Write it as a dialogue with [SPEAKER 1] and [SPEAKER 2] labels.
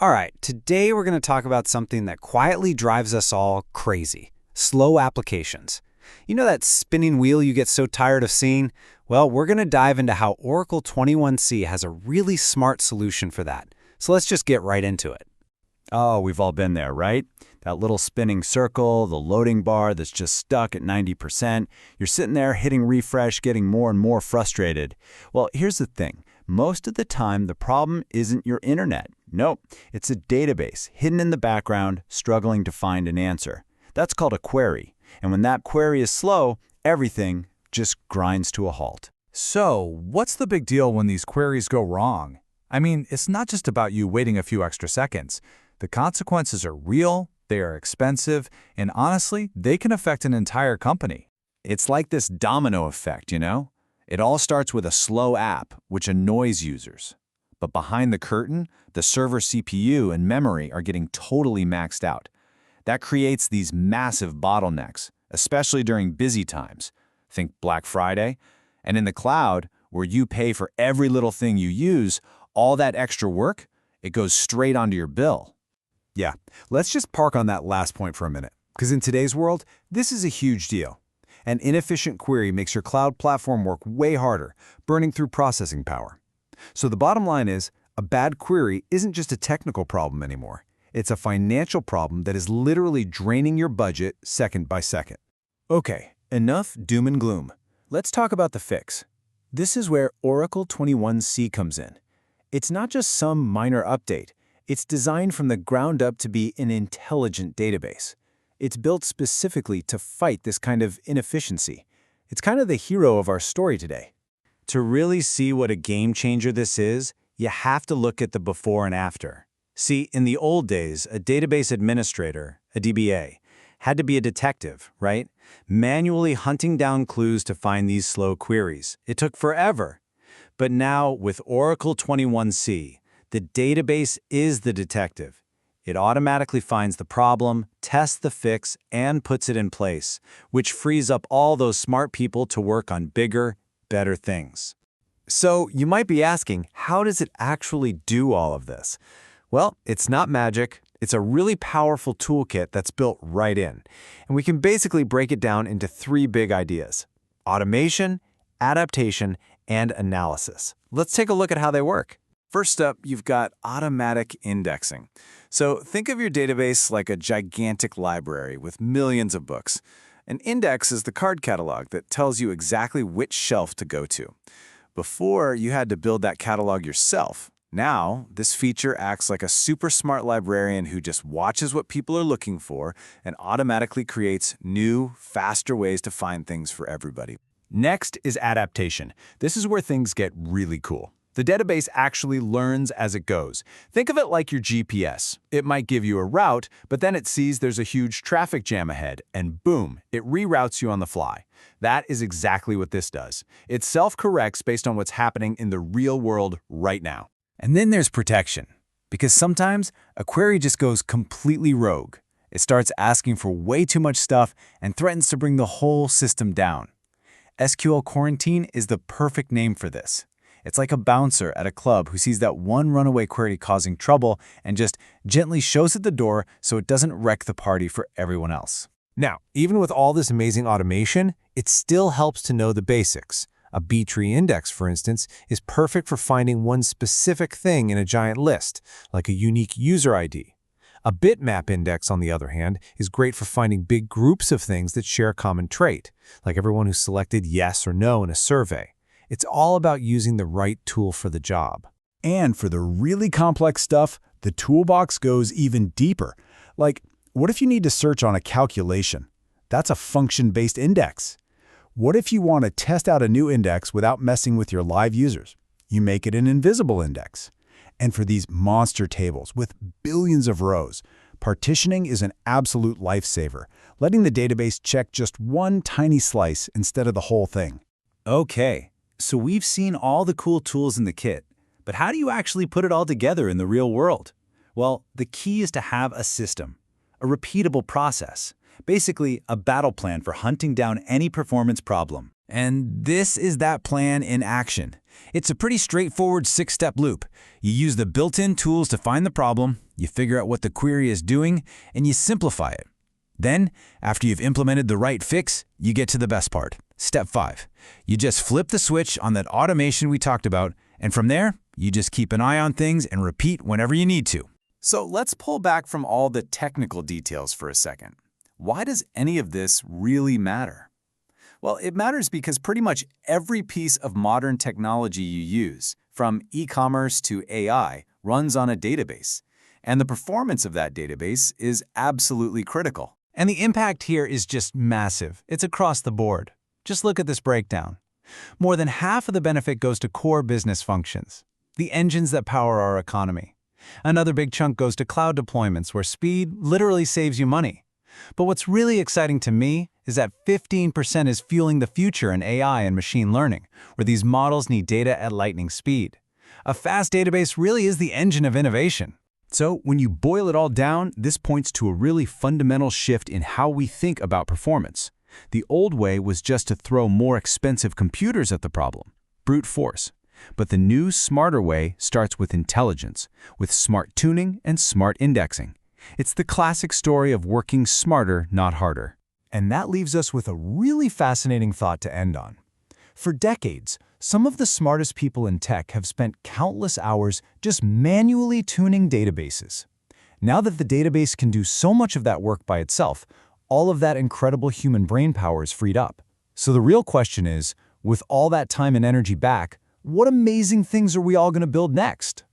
[SPEAKER 1] All right, today we're going to talk about something that quietly drives us all crazy: slow applications. You know that spinning wheel you get so tired of seeing? Well, we're going to dive into how Oracle 21c has a really smart solution for that. So let's just get right into it.
[SPEAKER 2] Oh, we've all been there, right? That little spinning circle, the loading bar that's just stuck at 90%. You're sitting there hitting refresh, getting more and more frustrated. Well, here's the thing. Most of the time, the problem isn't your internet. Nope, it's a database hidden in the background, struggling to find an answer. That's called a query. And when that query is slow, everything just grinds to a halt.
[SPEAKER 3] So, what's the big deal when these queries go wrong? I mean, it's not just about you waiting a few extra seconds. The consequences are real, they are expensive, and honestly, they can affect an entire company.
[SPEAKER 2] It's like this domino effect, you know? It all starts with a slow app, which annoys users. But behind the curtain, the server CPU and memory are getting totally maxed out. That creates these massive bottlenecks, especially during busy times. Think Black Friday. And in the cloud, where you pay for every little thing you use, all that extra work, it goes straight onto your bill.
[SPEAKER 4] Yeah, let's just park on that last point for a minute, because in today's world, this is a huge deal. An inefficient query makes your cloud platform work way harder, burning through processing power. So the bottom line is, a bad query isn't just a technical problem anymore. It's a financial problem that is literally draining your budget second by second.
[SPEAKER 5] Okay, enough doom and gloom. Let's talk about the fix. This is where Oracle 21c comes in. It's not just some minor update. It's designed from the ground up to be an intelligent database. It's built specifically to fight this kind of inefficiency. It's kind of the hero of our story today.
[SPEAKER 1] To really see what a game changer this is, you have to look at the before and after. See, in the old days, a database administrator, a DBA, had to be a detective, right? Manually hunting down clues to find these slow queries. It took forever. But now, with Oracle 21c, the database is the detective. It automatically finds the problem, tests the fix, and puts it in place, which frees up all those smart people to work on bigger, better things.
[SPEAKER 4] So you might be asking, how does it actually do all of this? Well, it's not magic. It's a really powerful toolkit that's built right in. And we can basically break it down into three big ideas: automation, adaptation, and analysis. Let's take a look at how they work.
[SPEAKER 5] First up, you've got automatic indexing. So think of your database like a gigantic library with millions of books. An index is the card catalog that tells you exactly which shelf to go to. Before, you had to build that catalog yourself. Now, this feature acts like a super smart librarian who just watches what people are looking for and automatically creates new, faster ways to find things for everybody.
[SPEAKER 4] Next is adaptation. This is where things get really cool. The database actually learns as it goes. Think of it like your GPS. It might give you a route, but then it sees there's a huge traffic jam ahead, and boom, it reroutes you on the fly. That is exactly what this does. It self-corrects based on what's happening in the real world right now.
[SPEAKER 5] And then there's protection, because sometimes a query just goes completely rogue. It starts asking for way too much stuff and threatens to bring the whole system down. SQL Quarantine is the perfect name for this. It's like a bouncer at a club who sees that one runaway query causing trouble and just gently shows it the door so it doesn't wreck the party for everyone else.
[SPEAKER 4] Now, even with all this amazing automation, it still helps to know the basics. A B-tree index, for instance, is perfect for finding one specific thing in a giant list, like a unique user ID. A bitmap index, on the other hand, is great for finding big groups of things that share a common trait, like everyone who selected yes or no in a survey. It's all about using the right tool for the job.
[SPEAKER 3] And for the really complex stuff, the toolbox goes even deeper. Like, what if you need to search on a calculation? That's a function-based index. What if you want to test out a new index without messing with your live users? You make it an invisible index. And for these monster tables with billions of rows, partitioning is an absolute lifesaver, letting the database check just one tiny slice instead of the whole thing.
[SPEAKER 5] Okay, so we've seen all the cool tools in the kit, but how do you actually put it all together in the real world? Well, the key is to have a system, a repeatable process, basically a battle plan for hunting down any performance problem. And this is that plan in action.
[SPEAKER 2] It's a pretty straightforward 6-step loop. You use the built-in tools to find the problem, you figure out what the query is doing, and you simplify it. Then, after you've implemented the right fix, you get to the best part. Step 5. You just flip the switch on that automation we talked about, and from there, you just keep an eye on things and repeat whenever you need to.
[SPEAKER 5] So let's pull back from all the technical details for a second. Why does any of this really matter? Well, it matters because pretty much every piece of modern technology you use, from e-commerce to AI, runs on a database. And the performance of that database is absolutely critical.
[SPEAKER 1] And the impact here is just massive. It's across the board. Just look at this breakdown. More than half of the benefit goes to core business functions, the engines that power our economy. Another big chunk goes to cloud deployments, where speed literally saves you money. But what's really exciting to me is that 15% is fueling the future in AI and machine learning, where these models need data at lightning speed. A fast database really is the engine of innovation.
[SPEAKER 2] So, when you boil it all down, this points to a really fundamental shift in how we think about performance. The old way was just to throw more expensive computers at the problem, brute force. But the new, smarter way starts with intelligence, with smart tuning and smart indexing. It's the classic story of working smarter, not harder.
[SPEAKER 3] And that leaves us with a really fascinating thought to end on. For decades, some of the smartest people in tech have spent countless hours just manually tuning databases. Now that the database can do so much of that work by itself, all of that incredible human brain power is freed up. So the real question is, with all that time and energy back, what amazing things are we all going to build next?